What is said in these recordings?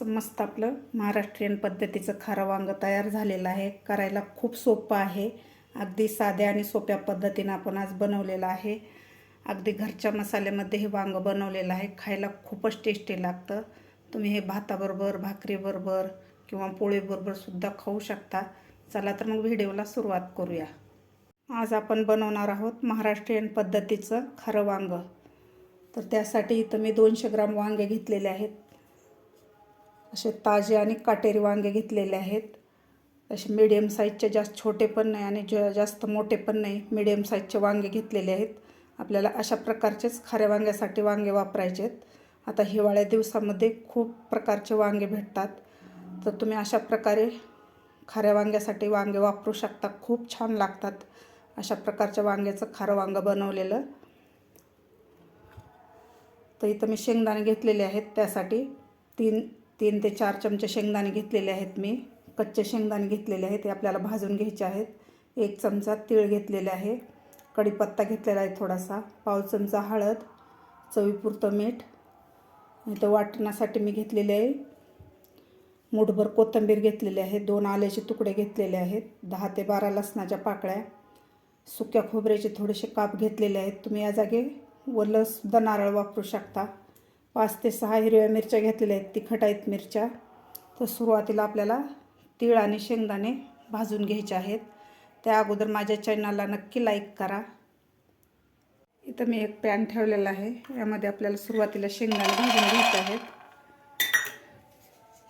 असं मस्त आपलं महाराष्ट्रीयन पद्धतीचं खारं वांगं तयार झालेलं आहे. करायला खूप सोपं आहे. अगदी साध्या आणि सोप्या पद्धतीनं आपण आज बनवलेलं आहे. अगदी घरच्या मसाल्यामध्ये हे वांगं बनवलेलं आहे. खायला खूपच टेस्टी लागतं. तुम्ही हे भाताबरोबर, भाकरीबरोबर किंवा पोळीबरोबर सुद्धा खाऊ शकता. चला तर मग व्हिडिओला सुरुवात करूया. आज आपण बनवणार आहोत महाराष्ट्रीयन पद्धतीचं खारं वांगं. तर त्यासाठी इथं मी 200 ग्राम वांगे घेतलेले आहेत. असे ताजे आणि काटेरी वांगे घेतलेले आहेत. असे मीडियम साईजचे, जास्त छोटे पण नाही आणि जास्त मोठे पण नाही, मीडियम साईजचे वांगे घेतलेले आहेत. आपल्याला अशा प्रकारचेच खाऱ्या वांग्यासाठी वांगे वापरायचे आहेत. आता हिवाळ्या दिवसामध्ये खूप प्रकारचे वांगे भेटतात, तर तुम्ही अशा प्रकारे खाऱ्या वांग्यासाठी वांगे वापरू शकता. खूप छान लागतात अशा प्रकारच्या वांग्याचं खारं वांगं बनवलेलं. तर इथं मी शेंगदाणे घेतलेले आहेत. त्यासाठी तीन ते 4 चमचे शेंगदाणे घेतलेले आहेत. मी कच्चे शेंगदाणे घेतलेले आहेत, ते आपल्याला भाजून घ्यायचे आहेत. 1 चमचा तीळ घेतलेले आहे. कढीपत्ता घेतलेला आहे थोडासा. पाव चमचा हळद, चवीपुरतं मीठ. इथं वाटण्यासाठी मी घेतलेले आहे मूठभर कोथिंबीर घेतलेली आहे. 2 आल्याचे तुकडे घेतलेले आहेत. 10 ते 12 लसणाच्या पाकळ्या. सुक्या खोबऱ्याचे थोडेसे काप घेतलेले आहेत. तुम्ही या जागी ओलंसुद्धा नारळ वापरू शकता. 5 ते 6 हिरव्या मिरच्या घेतलेल्या आहेत, तिखट आहेत मिरच्या. तर सुरुवातीला आपल्याला तीळ आणि शेंगदाणे भाजून घ्यायचे आहेत. त्या अगोदर माझ्या चॅनलला नक्की लाईक करा. इथं मी एक पॅन ठेवलेला आहे. यामध्ये आपल्याला सुरुवातीला शेंगदाणे भाजून घ्यायचे आहेत.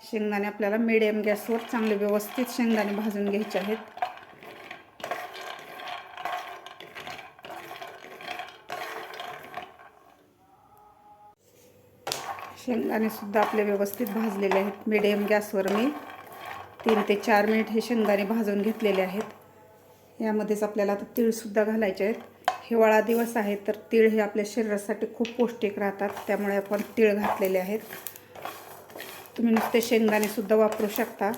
शेंगदाणे आपल्याला मीडियम गॅसवर चांगले व्यवस्थित शेंगदाणे भाजून घ्यायचे आहेत. शेंगदाणे सुद्धा आपले व्यवस्थित भाजलेले आहेत. मीडियम गॅसवर मी 3 ते 4 मिनिट हे शेंगदाणे भाजून घेतलेले आहेत. यामध्येच आपल्याला आता तीळसुद्धा घालायचे आहेत. हिवाळा दिवस आहे, तर तीळ हे आपल्या शरीरासाठी खूप पौष्टिक राहतात, त्यामुळे आपण तीळ घातलेले आहेत. तुम्ही नुसते शेंगदाणेसुद्धा वापरू शकता.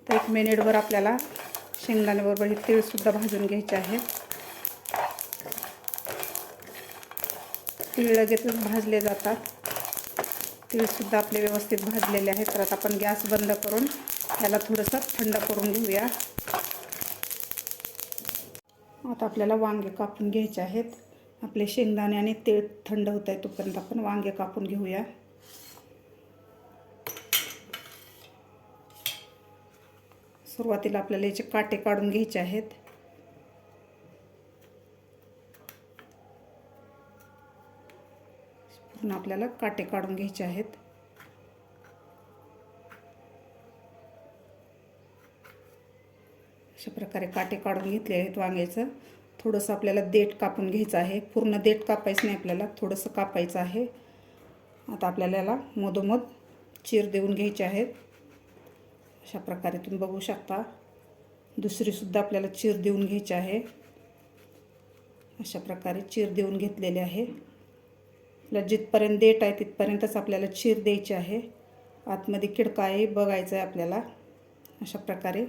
तर 1 मिनिटभर आपल्याला शेंगदाण्याबरोबर हे तीळसुद्धा भाजून घ्यायचे आहेत. तीळ लगेचच भाजले जातात. तीळसुद्धा आपले व्यवस्थित भाजलेले आहेत. तर आता आपण गॅस बंद करून याला थोडंसं थंड करून घेऊया. आता आपल्याला वांगे कापून घ्यायचे आहेत. आपले शेंगदाणे आणि तीळ थंड होत आहे, तोपर्यंत आपण वांगे कापून घेऊया. सुरुवातीला आपल्याला याचे काटे काढून घ्यायचे आहेत. पूर्ण आपल्याला काटे काढून घ्यायचे आहेत. अशा प्रकारे काटे काढून घेतले आहेत वांग्याचं. थोडंसं आपल्याला देठ कापून घ्यायचं आहे. पूर्ण देठ कापायचं नाही, आपल्याला थोडंसं कापायचं आहे. आता आपल्याला याला मधोमध चीर देऊन घ्यायचे आहेत. अशा प्रकारे तुम्ही बघू शकता. दुसरीसुद्धा आपल्याला चीर देऊन घ्यायची आहे. अशा प्रकारे चीर देऊन घेतलेले आहे. आपल्याला जिथपर्यंत देठ आहे तिथपर्यंतच आपल्याला चीर द्यायची आहे. आतमध्ये किडका आहे बघायचं आहे आपल्याला. अशा प्रकारे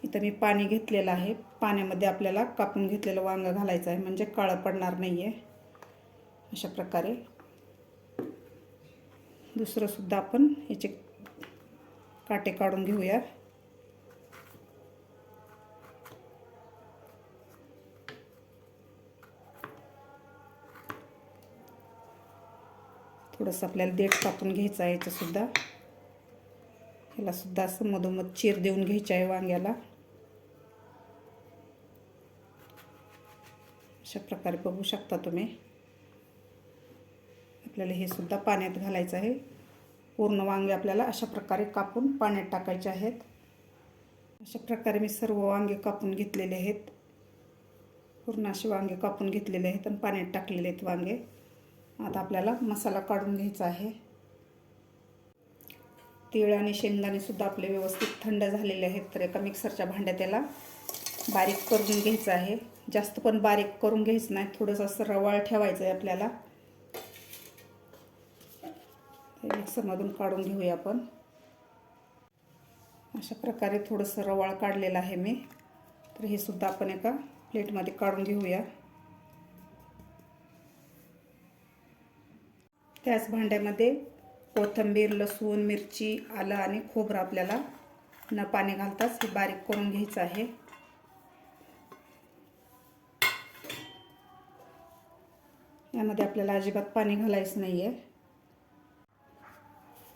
इथं मी पाणी घेतलेलं आहे. पाण्यामध्ये आपल्याला कापून घेतलेलं वांगं घालायचं आहे, म्हणजे काळं पडणार नाही आहे. अशा प्रकारे दुसरंसुद्धा आपण याचे काटे काढून घेऊया. थोडंसं आपल्याला देठ कापून घ्यायचं आहे. याचंसुद्धा ह्यालासुद्धा असं मधोमध चीर देऊन घ्यायची आहे वांग्याला. अशा प्रकारे बघू शकता तुम्ही. आपल्याला हे सुद्धा पाण्यात घालायचं आहे. पूर्ण वांगे आपल्याला अशा प्रकारे कापून पाण्यात टाकायचे आहेत. अशा प्रकारे मी सर्व वांगे कापून घेतलेले आहेत. पूर्ण असे वांगे कापून घेतलेले आहेत आणि पाण्यात टाकलेले आहेत वांगे. आता आपल्याला मसाला काढून घ्यायचा आहे. तीळ आणि शेंगदाणे सुद्धा आपले व्यवस्थित थंड झालेले आहेत. तर एका मिक्सरच्या भांड्यात त्याला बारीक करून घ्यायचं आहे. जास्त पण बारीक करून घ्यायचं नाही, थोडंसं असं रवाळ ठेवायचं आहे आपल्याला. मिक्सरमधून काढून घेऊया आपण. अशा प्रकारे थोडंसं रवाळ काढलेलं आहे मी. तर हे सुद्धा आपण एका प्लेटमध्ये काढून घेऊया. त्याच भांड्यामध्ये कोथिंबीर, लसूण, मिरची, आलं आणि खोबरं आपल्याला न पाणी घालताच हे बारीक करून घ्यायचं आहे. यामध्ये आपल्याला अजिबात पाणी घालायचं नाही आहे.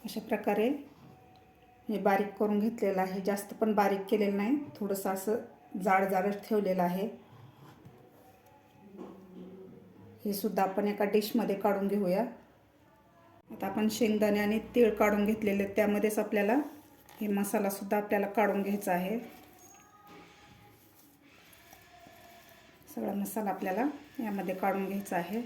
अशा प्रकारे हे बारीक करून घेतलेलं आहे. जास्त पण बारीक केलेलं नाही, थोडंसं असं जाडच ठेवलेलं आहे. हे सुद्धा आपण एका डिशमध्ये काढून घेऊया. आता आपण शेंगदाणे आणि तीळ काढून घेतलेले, त्यामध्येच आपल्याला हे मसाला सुद्धा आपल्याला काढून घ्यायचा आहे. सगळा मसाला आपल्याला यामध्ये काढून घ्यायचा आहे.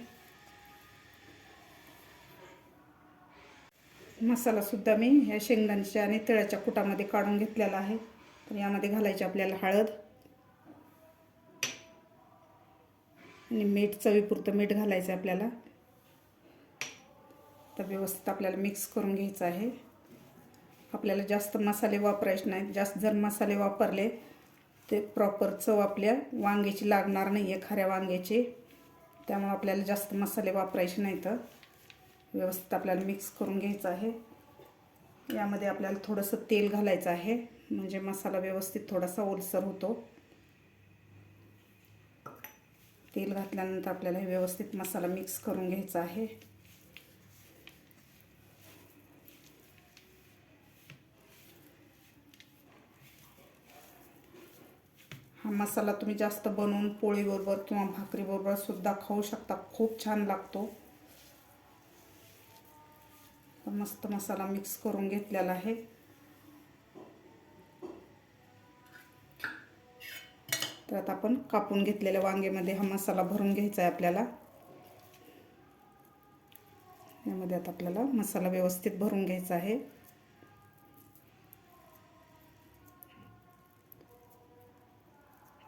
मसाला सुद्धा मी ह्या शेंगदाण्याच्या आणि तिळाच्या कुटामध्ये काढून घेतलेला आहे. तर यामध्ये घालायची आपल्याला हळद आणि मीठ, चवीपुरतं मीठ घालायचं आहे आपल्याला. तर व्यवस्थित आपल्याला मिक्स करून घ्यायचं आहे. आपल्याला जास्त मसाले वापरायचे नाहीत. जास्त जर मसाले वापरले ते प्रॉपर चव आपल्या वांग्याची लागणार नाही आहे, खऱ्या वांग्याची. त्यामुळे आपल्याला जास्त मसाले वापरायचे नाहीत. व्यवस्थित आपल्याला मिक्स करून घ्यायचं आहे. यामध्ये आपल्याला थोडंसं तेल घालायचं आहे, म्हणजे मसाला व्यवस्थित थोडासा ओलसर होतो. तेल घातल्यानंतर आपल्याला हे व्यवस्थित मसाला मिक्स करून घ्यायचा आहे. हा मसाला तुम्ही जास्त बनवून पोळीबरोबर किंवा भाकरीबरोबर सुद्धा खाऊ शकता. खूप छान लागतो. मस्त मसाला मिक्स करून घेतलेला आहे. तर आता आपण कापून घेतलेल्या वांग्यामध्ये हा मसाला भरून घ्यायचा आहे आपल्याला. यामध्ये आता आपल्याला मसाला व्यवस्थित भरून घ्यायचा आहे.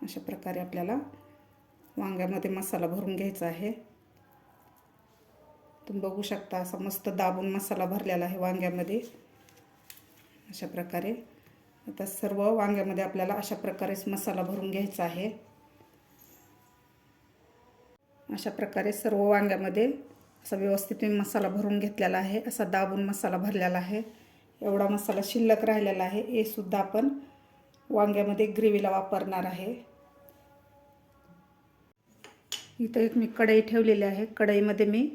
अशा प्रकारे आपल्याला वांग्यामध्ये मसाला भरून घ्यायचा आहे. तुम्ही बघू शकता असा मस्त दाबून मसाला भरलेला आहे वांग्यामध्ये. अशा प्रकारे आता सर्व वांग्यामध्ये आपल्याला अशा प्रकारेच मसाला भरून घ्यायचा आहे. अशा प्रकारे सर्व वांग्यामध्ये असा व्यवस्थित मी मसाला भरून घेतलेला आहे. असा दाबून मसाला भरलेला आहे. एवढा मसाला शिल्लक राहिलेला आहे. हे सुद्धा आपण वांग्यामध्ये ग्रेव्हीला वापरणार आहे. इथं एक मी कढई ठेवलेली आहे. कढईमध्ये मी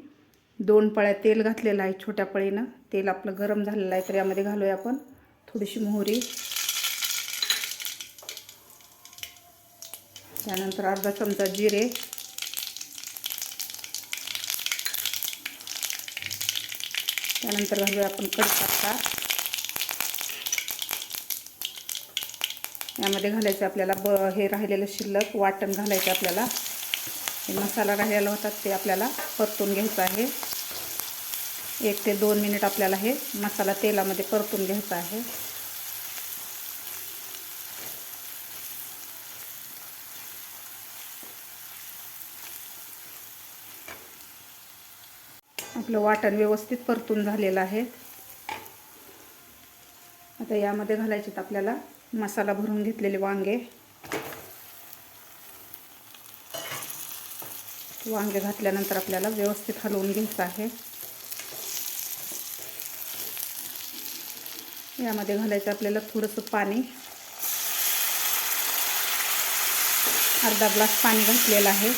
2 पळ्या तेल घातलेलं आहे. छोट्या पळीनं तेल आपलं गरम झालेलं आहे. तर यामध्ये घालूया आपण थोडीशी मोहरी, त्यानंतर अर्धा चमचा जिरे, त्यानंतर घालूया आपण कढीपत्ता. यामध्ये घालायचं आपल्याला हे राहिलेलं शिल्लक वाटण घालायचं आपल्याला. हे मसाला राहिलेला होता ते आपल्याला परतून घ्यायचा आहे. 1 ते 2 मिनिट आपल्याला हे मसाला तेलामध्ये परतून घ्यायचा आहे. आपलं वाटण व्यवस्थित परतून झालेलं आहे. आता यामध्ये घालायचे आपल्याला मसाला भरून घेतलेले वांगे. वांगे घातल्यानंतर आपल्याला व्यवस्थित हलवून घ्यायचं आहे. यामध्ये घालायचं आपल्याला थोडंसं पाणी. अर्धा ग्लास पाणी घातलेलं आहे.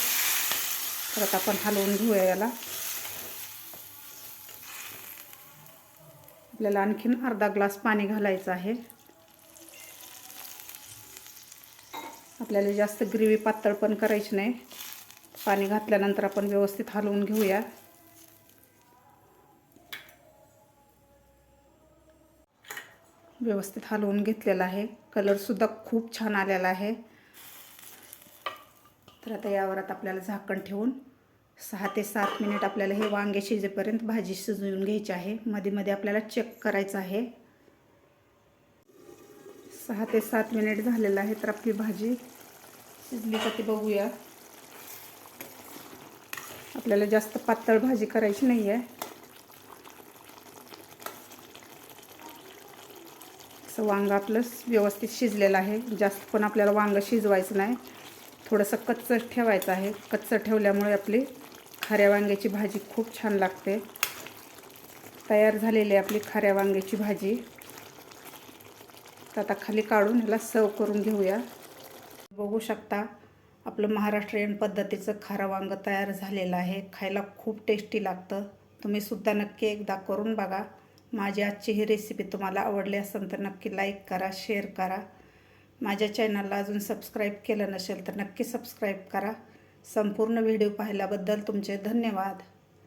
तर आता आपण हलवून घेऊया याला. आपल्याला आणखीन अर्धा ग्लास पाणी घालायचं आहे. आपल्याला जास्त ग्रेव्ही पातळ पण करायची नाही. पाणी घातल्यानंतर आपण व्यवस्थित हलवून घेऊया. व्यवस्थित हलवून घेतलेला आहे. कलर सुद्धा खूप छान आलेला आहे. तर आता यावर आपल्याला झाकण ठेवून 6 ते 7 मिनिट आपल्याला हे वांगे शिजेपर्यंत भाजी शिजवून घ्यायची आहे. मध्ये मध्ये आपल्याला चेक करायचं आहे. 6 ते 7 मिनिट झालेलं आहे. तर आपली भाजी शिजली का ते बघूया. आपल्याला जास्त पातळ भाजी करायची नाही आहे. असं वांगं आपलं व्यवस्थित शिजलेलं आहे. जास्त पण आपल्याला वांगं शिजवायचं नाही. थोडंसं कच्चं ठेवायचं आहे. कच्चं ठेवल्यामुळे आपली खाऱ्या वांग्याची भाजी खूप छान लागते. तयार झालेली आहे आपली खाऱ्या वांग्याची भाजी. तर आता खाली काढून ह्याला सर्व करून घेऊया. बघू शकता आपलं महाराष्ट्रीयन पद्धतीचं खारं वांगं तयार झालेलं आहे. खायला खूप टेस्टी लागतं. तुम्ही सुद्धा नक्की एकदा करून बघा. माझी आजची ही रेसिपी तुम्हाला आवडली असेल तर नक्की लाईक करा, शेअर करा. माझ्या चॅनलला अजून सबस्क्राईब केलं नसेल तर नक्की सबस्क्राईब करा. संपूर्ण व्हिडिओ पाहिल्याबद्दल तुमचे धन्यवाद.